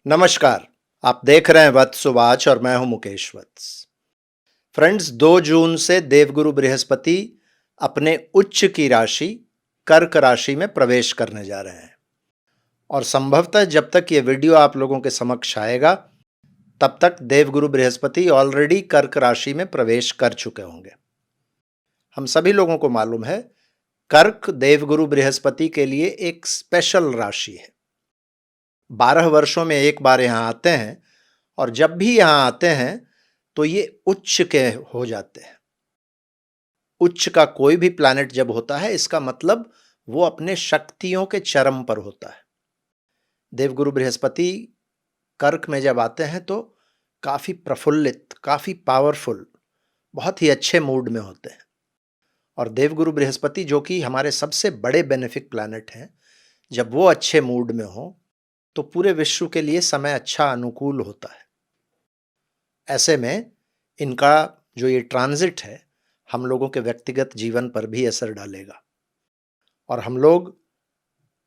नमस्कार। आप देख रहे हैं वत्स वाच और मैं हूं मुकेश वत्स। फ्रेंड्स, 2 जून से देवगुरु बृहस्पति अपने उच्च की राशि कर्क राशि में प्रवेश करने जा रहे हैं और संभवतः जब तक ये वीडियो आप लोगों के समक्ष आएगा तब तक देवगुरु बृहस्पति ऑलरेडी कर्क राशि में प्रवेश कर चुके होंगे। हम सभी लोगों को मालूम है कर्क देवगुरु बृहस्पति के लिए एक स्पेशल राशि है। 12 वर्षों में एक बार यहां आते हैं और जब भी यहां आते हैं तो ये उच्च के हो जाते हैं। उच्च का कोई भी प्लैनेट जब होता है इसका मतलब वो अपने शक्तियों के चरम पर होता है। देवगुरु बृहस्पति कर्क में जब आते हैं तो काफी प्रफुल्लित, काफी पावरफुल, बहुत ही अच्छे मूड में होते हैं। और देवगुरु बृहस्पति जो कि हमारे सबसे बड़े बेनिफिक प्लैनेट हैं, जब वो अच्छे मूड में हो तो पूरे विश्व के लिए समय अच्छा अनुकूल होता है। ऐसे में इनका जो ये ट्रांजिट है हम लोगों के व्यक्तिगत जीवन पर भी असर डालेगा और हम लोग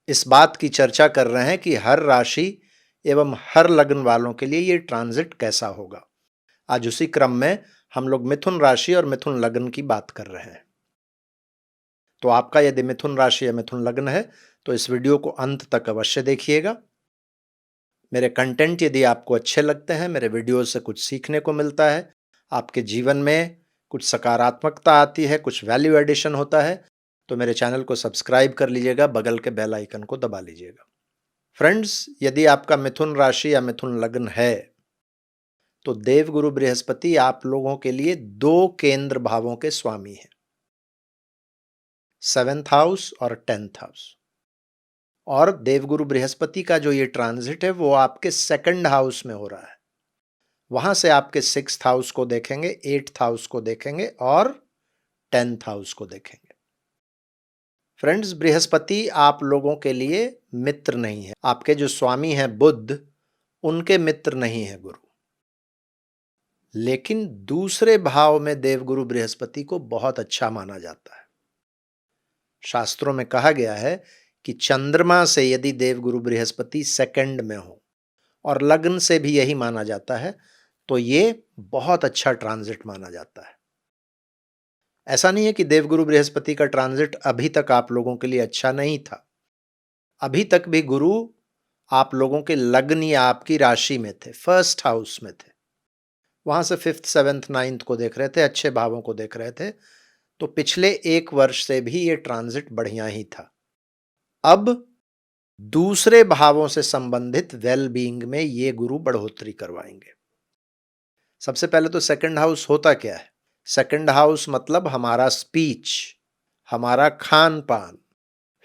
इस बात की चर्चा कर रहे हैं कि हर राशि एवं हर लग्न वालों के लिए ये ट्रांजिट कैसा होगा। आज उसी क्रम में हम लोग मिथुन राशि और मिथुन लग्न की बात कर रहे हैं। तो आपका यदि मिथुन राशि या मिथुन लग्न है तो इस वीडियो को अंत तक अवश्य देखिएगा। मेरे कंटेंट यदि आपको अच्छे लगते हैं, मेरे वीडियो से कुछ सीखने को मिलता है, आपके जीवन में कुछ सकारात्मकता आती है, कुछ वैल्यू एडिशन होता है, तो मेरे चैनल को सब्सक्राइब कर लीजिएगा, बगल के बेल आइकन को दबा लीजिएगा। फ्रेंड्स, यदि आपका मिथुन राशि या मिथुन लग्न है तो देवगुरु बृहस्पति आप लोगों के लिए 2 केंद्र भावों के स्वामी हैं, 7th हाउस और 10th हाउस। और देवगुरु बृहस्पति का जो ये ट्रांजिट है वो आपके 2nd हाउस में हो रहा है। वहां से आपके 6th हाउस को देखेंगे, 8th हाउस को देखेंगे और 10th हाउस को देखेंगे। फ्रेंड्स, बृहस्पति आप लोगों के लिए मित्र नहीं है। आपके जो स्वामी हैं बुध, उनके मित्र नहीं है गुरु। लेकिन दूसरे भाव में देवगुरु बृहस्पति को बहुत अच्छा माना जाता है। शास्त्रों में कहा गया है कि चंद्रमा से यदि देवगुरु बृहस्पति 2nd में हो और लग्न से भी यही माना जाता है तो ये बहुत अच्छा ट्रांजिट माना जाता है। ऐसा नहीं है कि देवगुरु बृहस्पति का ट्रांजिट अभी तक आप लोगों के लिए अच्छा नहीं था। अभी तक भी गुरु आप लोगों के लग्न या आपकी राशि में थे, 1st हाउस में थे। वहां से 5th, 7th, 9th को देख रहे थे, अच्छे भावों को देख रहे थे। तो पिछले 1 वर्ष से भी ये ट्रांजिट बढ़िया ही था। अब दूसरे भावों से संबंधित वेल बीइंग में ये गुरु बढ़ोतरी करवाएंगे। सबसे पहले तो 2nd हाउस होता क्या है? 2nd हाउस मतलब हमारा स्पीच, हमारा खान पान,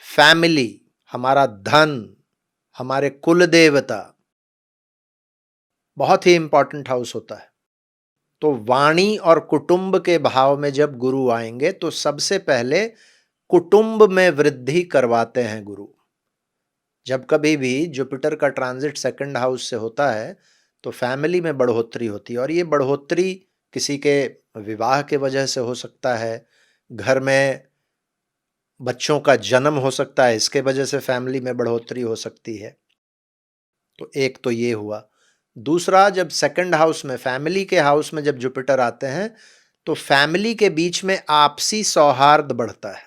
फैमिली, हमारा धन, हमारे कुल देवता, बहुत ही इंपॉर्टेंट हाउस होता है। तो वाणी और कुटुंब के भाव में जब गुरु आएंगे तो सबसे पहले कुटुंब में वृद्धि करवाते हैं गुरु। जब कभी भी जुपिटर का ट्रांजिट 2nd हाउस से होता है तो फैमिली में बढ़ोतरी होती है और ये बढ़ोतरी किसी के विवाह के वजह से हो सकता है, घर में बच्चों का जन्म हो सकता है, इसके वजह से फैमिली में बढ़ोतरी हो सकती है। तो एक तो ये हुआ। दूसरा, जब 2nd हाउस में, फैमिली के हाउस में जब जुपिटर आते हैं तो फैमिली के बीच में आपसी सौहार्द बढ़ता है,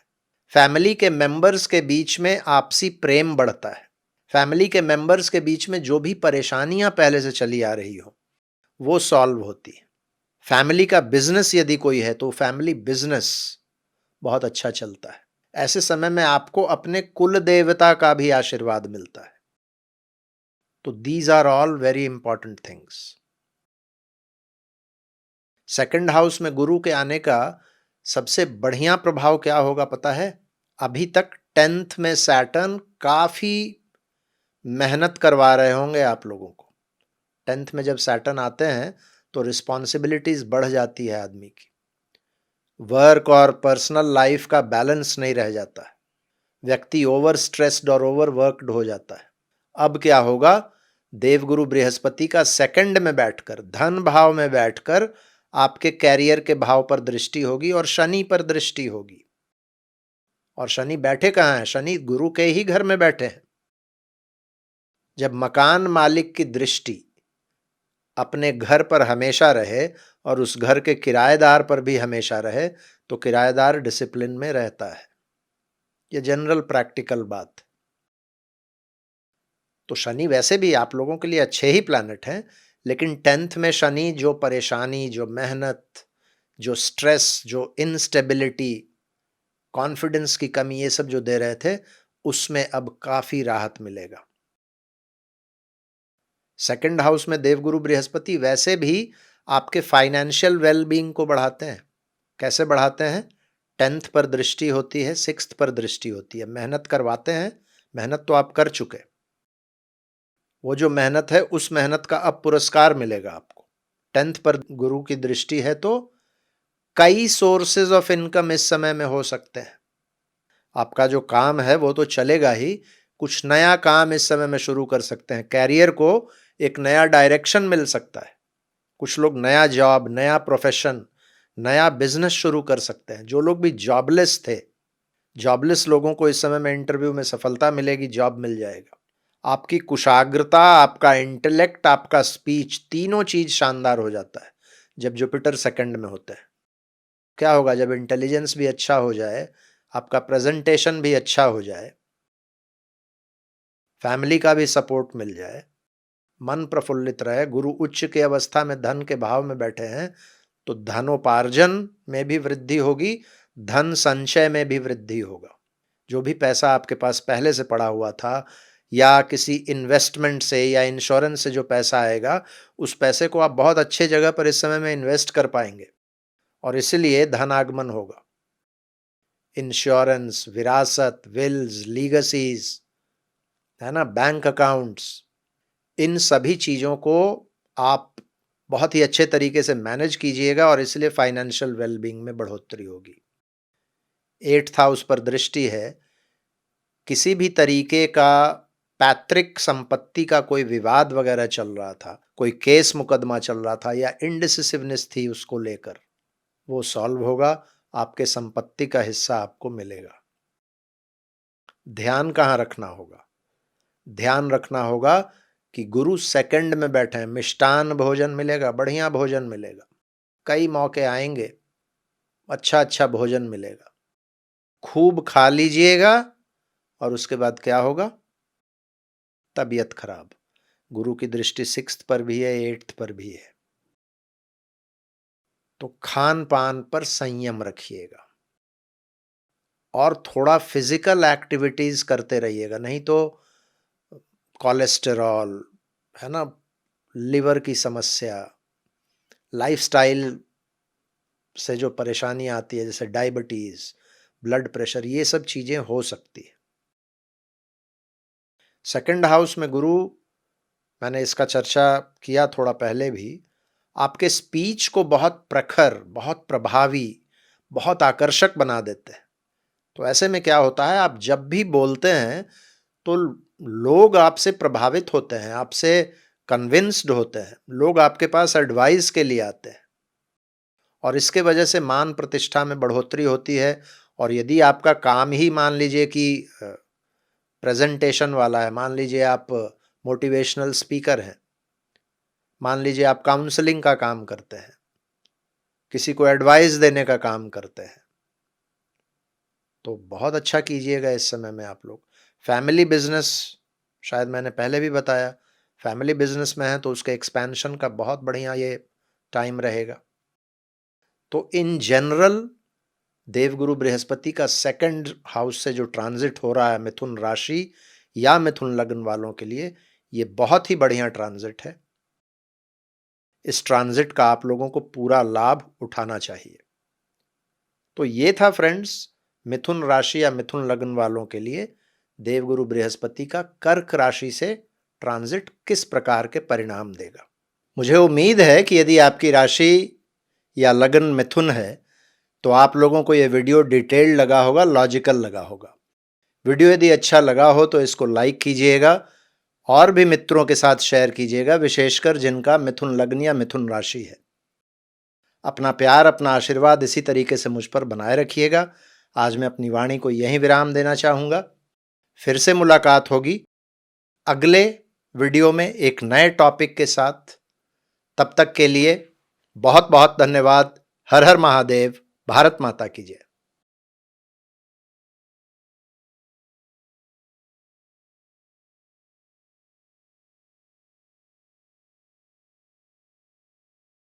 फैमिली के मेंबर्स के बीच में आपसी प्रेम बढ़ता है, फैमिली के मेंबर्स के बीच में जो भी परेशानियां पहले से चली आ रही हो वो सॉल्व होती है। फैमिली का बिजनेस यदि कोई है तो फैमिली बिजनेस बहुत अच्छा चलता है। ऐसे समय में आपको अपने कुल देवता का भी आशीर्वाद मिलता है। तो these are all very important things. 2nd house में गुरु के आने का सबसे बढ़िया प्रभाव क्या होगा पता है? अभी तक 10th में सैटर्न काफी मेहनत करवा रहे होंगे आप लोगों को। 10th में जब सैटर्न आते हैं तो रिस्पॉन्सिबिलिटीज बढ़ जाती है आदमी की, वर्क और पर्सनल लाइफ का बैलेंस नहीं रह जाता है, व्यक्ति ओवर स्ट्रेस्ड और ओवर वर्कड हो जाता है। अब क्या होगा? देवगुरु बृहस्पति का 2nd में बैठकर, धन भाव में बैठकर आपके कैरियर के भाव पर दृष्टि होगी और शनि पर दृष्टि होगी। और शनि बैठे कहां है? शनि गुरु के ही घर में बैठे हैं। जब मकान मालिक की दृष्टि अपने घर पर हमेशा रहे और उस घर के किराएदार पर भी हमेशा रहे तो किराएदार डिसिप्लिन में रहता है। ये जनरल प्रैक्टिकल बात। तो शनि वैसे भी आप लोगों के लिए अच्छे ही प्लैनेट हैं, लेकिन 10th में शनि जो परेशानी, जो मेहनत, जो स्ट्रेस, जो इनस्टेबिलिटी, कॉन्फिडेंस की कमी, ये सब जो दे रहे थे, उसमें अब काफी राहत मिलेगा। सेकंड हाउस में देवगुरु बृहस्पति वैसे भी आपके फाइनेंशियल वेलबींग को बढ़ाते हैं। कैसे बढ़ाते हैं? 10th पर दृष्टि होती है, 6th पर दृष्टि होती है। मेहनत करवाते हैं, मेहनत तो आप कर चुके, वो जो मेहनत है उस मेहनत का अब पुरस्कार मिलेगा आपको। 10th पर गुरु की दृष्टि है तो कई सोर्सेज ऑफ इनकम इस समय में हो सकते हैं। आपका जो काम है वो तो चलेगा ही, कुछ नया काम इस समय में शुरू कर सकते हैं। कैरियर को एक नया डायरेक्शन मिल सकता है। कुछ लोग नया जॉब, नया प्रोफेशन, नया बिजनेस शुरू कर सकते हैं। जो लोग भी जॉबलेस थे, जॉबलेस लोगों को इस समय में इंटरव्यू में सफलता मिलेगी, जॉब मिल जाएगा। आपकी कुशाग्रता, आपका इंटेलेक्ट, आपका स्पीच, तीनों चीज शानदार हो जाता है जब जुपिटर सेकंड में होता है। क्या होगा जब इंटेलिजेंस भी अच्छा हो जाए, आपका प्रेजेंटेशन भी अच्छा हो जाए, फैमिली का भी सपोर्ट मिल जाए, मन प्रफुल्लित रहे, गुरु उच्च की अवस्था में धन के भाव में बैठे हैं तो धनोपार्जन में भी वृद्धि होगी, धन संचय में भी वृद्धि होगा। जो भी पैसा आपके पास पहले से पड़ा हुआ था या किसी इन्वेस्टमेंट से या इंश्योरेंस से जो पैसा आएगा, उस पैसे को आप बहुत अच्छे जगह पर इस समय में इन्वेस्ट कर पाएंगे और इसलिए धन आगमन होगा। इंश्योरेंस, विरासत, विल्स, लीगसीज, है ना, बैंक अकाउंट्स, इन सभी चीजों को आप बहुत ही अच्छे तरीके से मैनेज कीजिएगा और इसलिए फाइनेंशियल वेलबींग में बढ़ोतरी होगी। 8th हाउस पर दृष्टि है। किसी भी तरीके का पैतृक संपत्ति का कोई विवाद वगैरह चल रहा था, कोई केस मुकदमा चल रहा था या इनडिसिसिवनेस थी उसको लेकर, वो सॉल्व होगा, आपके संपत्ति का हिस्सा आपको मिलेगा। ध्यान कहाँ रखना होगा? ध्यान रखना होगा कि गुरु सेकंड में बैठे हैं, मिष्टान भोजन मिलेगा, बढ़िया भोजन मिलेगा, कई मौके आएंगे, अच्छा अच्छा भोजन मिलेगा, खूब खा लीजिएगा और उसके बाद क्या होगा? तबीयत खराब। गुरु की दृष्टि 6th पर भी है, 8th पर भी है, तो खान पान पर संयम रखिएगा और थोड़ा फिजिकल एक्टिविटीज करते रहिएगा, नहीं तो कोलेस्टेरॉल, है ना, लिवर की समस्या, लाइफस्टाइल से जो परेशानी आती है जैसे डायबिटीज, ब्लड प्रेशर, ये सब चीजें हो सकती है। सेकंड हाउस में गुरु, मैंने इसका चर्चा किया थोड़ा पहले भी, आपके स्पीच को बहुत प्रखर, बहुत प्रभावी, बहुत आकर्षक बना देते हैं। तो ऐसे में क्या होता है, आप जब भी बोलते हैं तो लोग आपसे प्रभावित होते हैं, आपसे कन्विंस्ड होते हैं, लोग आपके पास एडवाइस के लिए आते हैं और इसके वजह से मान प्रतिष्ठा में बढ़ोतरी होती है। और यदि आपका काम ही मान लीजिए कि प्रेजेंटेशन वाला है, मान लीजिए आप मोटिवेशनल स्पीकर हैं, मान लीजिए आप काउंसलिंग का काम करते हैं, किसी को एडवाइस देने का काम करते हैं, तो बहुत अच्छा कीजिएगा इस समय में आप लोग। फैमिली बिजनेस, शायद मैंने पहले भी बताया, फैमिली बिजनेस में है तो उसके एक्सपेंशन का बहुत बढ़िया ये टाइम रहेगा। तो इन जनरल देवगुरु बृहस्पति का सेकंड हाउस से जो ट्रांजिट हो रहा है मिथुन राशि या मिथुन लग्न वालों के लिए, ये बहुत ही बढ़िया ट्रांजिट है। इस ट्रांजिट का आप लोगों को पूरा लाभ उठाना चाहिए। तो ये था फ्रेंड्स, मिथुन राशि या मिथुन लग्न वालों के लिए देवगुरु बृहस्पति का कर्क राशि से ट्रांजिट किस प्रकार के परिणाम देगा। मुझे उम्मीद है कि यदि आपकी राशि या लगन मिथुन है तो आप लोगों को यह वीडियो डिटेल्ड लगा होगा, लॉजिकल लगा होगा। वीडियो यदि अच्छा लगा हो तो इसको लाइक कीजिएगा और भी मित्रों के साथ शेयर कीजिएगा, विशेषकर जिनका मिथुन लग्न या मिथुन राशि है। अपना प्यार, अपना आशीर्वाद इसी तरीके से मुझ पर बनाए रखिएगा। आज मैं अपनी वाणी को यहीं विराम देना चाहूँगा। फिर से मुलाकात होगी अगले वीडियो में एक नए टॉपिक के साथ। तब तक के लिए बहुत बहुत धन्यवाद। हर हर महादेव। भारत माता की जय।